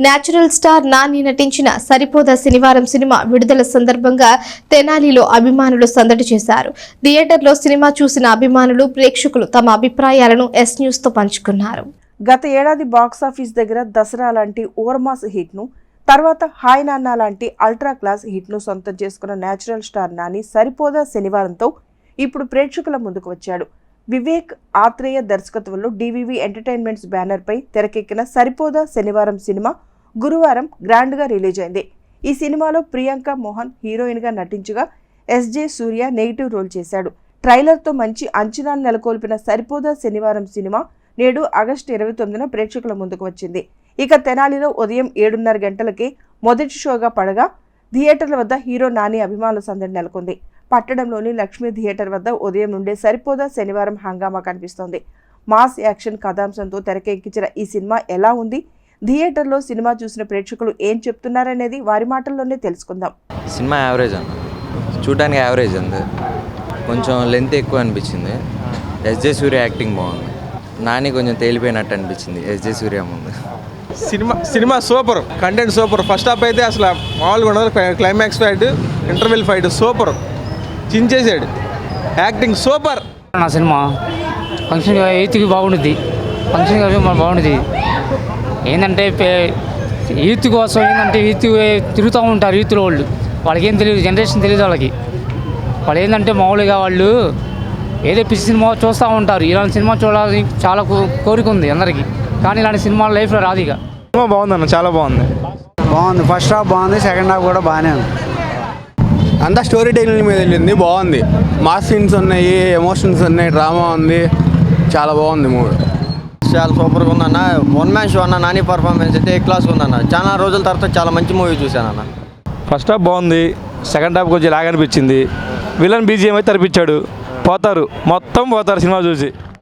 Natural star Nani నటించిన సరిపోదా శనివారం cinema విడుదల సందర్భంగా తెనాలిలో అభిమానులు సందడి చేశారు. థియేటర్లో సినిమా చూసిన అభిమానులు, ప్రేక్షకులు తమ అభిప్రాయాలను ఎస్ న్యూస్ తో పంచుకున్నారు. గత ఏడాది బాక్సాఫీస్ దగ్గర దసరా లాంటి ఓవర్మాస్ హిట్ను, తర్వాత హాయ్ నాన్న లాంటి అల్ట్రా క్లాస్ హిట్ను సొంతం చేసుకున్న నేచురల్ స్టార్ నాని సరిపోదా శనివారంతో ఇప్పుడు ప్రేక్షకుల ముందుకు వచ్చాడు. వివేక్ ఆత్రేయ దర్శకత్వంలో డివివి ఎంటర్టైన్మెంట్స్ బ్యానర్పై తెరకెక్కిన సరిపోదా శనివారం సినిమా గురువారం గ్రాండ్గా రిలీజ్ అయింది. ఈ సినిమాలో ప్రియాంక మోహన్ హీరోయిన్గా నటించగా ఎస్జే సూర్య నెగిటివ్ రోల్ చేశాడు. ట్రైలర్తో మంచి అంచనాలు నెలకొల్పిన సరిపోదా శనివారం సినిమా నేడు ఆగస్టు 29న ప్రేక్షకుల ముందుకు వచ్చింది. ఇక తెనాలిలో ఉదయం 7:30 గంటలకి మొదటి షోగా పడగా థియేటర్ల వద్ద హీరో నాని అభిమానుల సందడి నెలకొంది. పట్టణంలోని లక్ష్మీ థియేటర్ వద్ద ఉదయం నుండే సరిపోదా శనివారం హంగామా కనిపిస్తోంది. మాస్ యాక్షన్ కథాంశంతో తెరకెక్కించిన ఈ సినిమా ఎలా ఉంది, థియేటర్లో సినిమా చూసిన ప్రేక్షకులు ఏం చెప్తున్నారనేది వారి మాటల్లోనే తెలుసుకుందాం. సినిమా యావరేజ్ అన్న, చూడడానికి యావరేజ్ ఉంది, కొంచెం లెంత్ ఎక్కువ అనిపించింది. ఎస్జే సూర్య యాక్టింగ్ బాగుంది. నాని కొంచెం తేలిపోయినట్టు అనిపించింది ఎస్జే సూర్య ముందు. Cinema super, content super. First half అయితే అసలు మామూలుగా ఉండదు. Climax fight, interval fight super, చించేసాడు. Acting super. నా సినిమా ఫంక్షన్ యూత్కి బాగుంటుంది, ఫంక్షన్ బాగుంటుంది. ఏంటంటే యూత్ కోసం ఏంటంటే యూత్ తిరుగుతూ ఉంటారు. యూత్లో వాళ్ళకి ఏం తెలియదు, జనరేషన్ తెలియదు వాళ్ళకి. వాళ్ళు ఏంటంటే మామూలుగా వాళ్ళు ఏదో పిచ్చి సినిమా చూస్తూ ఉంటారు. ఇలాంటి సినిమా చూడాలని చాలా కోరిక ఉంది అందరికీ, కానీ ఇలాంటి సినిమాలు లైఫ్లో రాదు. ఇక సినిమా బాగుందన్న, చాలా బాగుంది. ఫస్ట్ హాఫ్ బాగుంది, సెకండ్ హాఫ్ కూడా బాగానే ఉంది. అంతా స్టోరీ టెల్లింగ్ మీద వెళ్ళింది, బాగుంది. మాస్ సీన్స్ ఉన్నాయి, ఎమోషన్స్ ఉన్నాయి, డ్రామా ఉంది, చాలా బాగుంది మూవీ. చాలా సూపర్గా ఉందన్న. వన్ మ్యాన్ షో అన్న. నాని పర్ఫార్మెన్స్ అయితే ఏ క్లాస్గా ఉందన్న. చాలా రోజుల తర్వాత చాలా మంచి మూవీ చూశానన్న. ఫస్ట్ హాఫ్ బాగుంది, సెకండ్ హాఫ్ కొంచెం లాగ్ అనిపించింది. విలన్ బీజిఎం అయితే తరిపించాడు. మొత్తం పోతారు సినిమా చూసి.